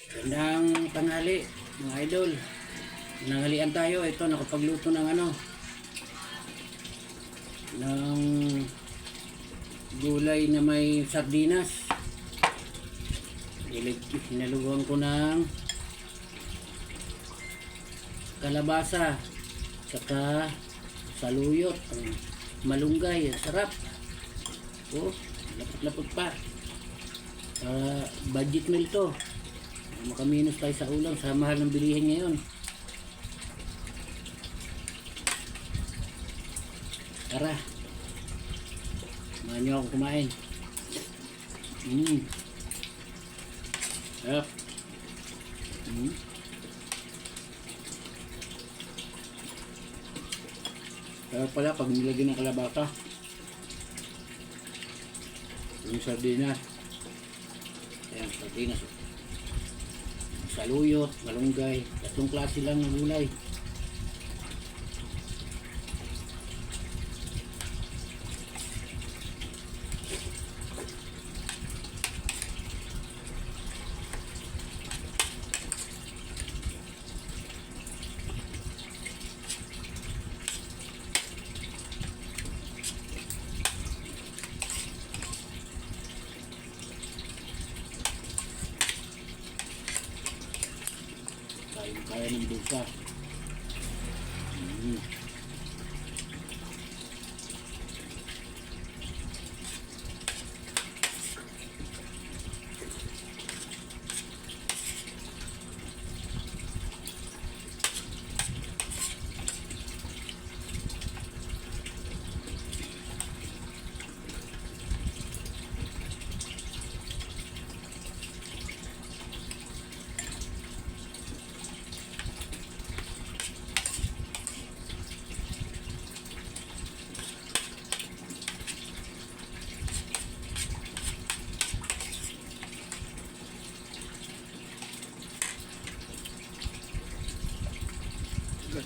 Gandang tanghali, mga idol. Nanghalian tayo. Ito, nakapagluto ng ng gulay na may sardinas. Hinaluan ko ng kalabasa, saka saluyot, malunggay. Ang sarap. Oh, lapot-lapot pa. Budget meal to. Makaminos tayo sa ulam sa mahal ng bilihin ngayon. Tara, samahan niyo ako kumain. Sarap. Sarap pala pag nilagyan ng kalabasa yung sardinas. Ayan, sardinas, saluyot, malunggay, tatlong klase lang ng gulay. Kaya ng bulsa.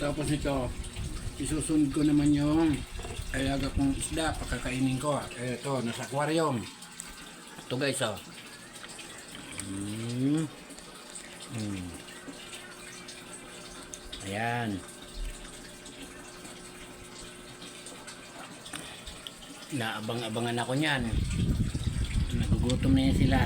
Tapos nito, isusunod ko naman yung alaga kong isda, pakakainin ko. Ito, nasa aquarium. Ito guys, oh. Ayan. Naabang-abangan ako niyan. Nagugutom na yan sila.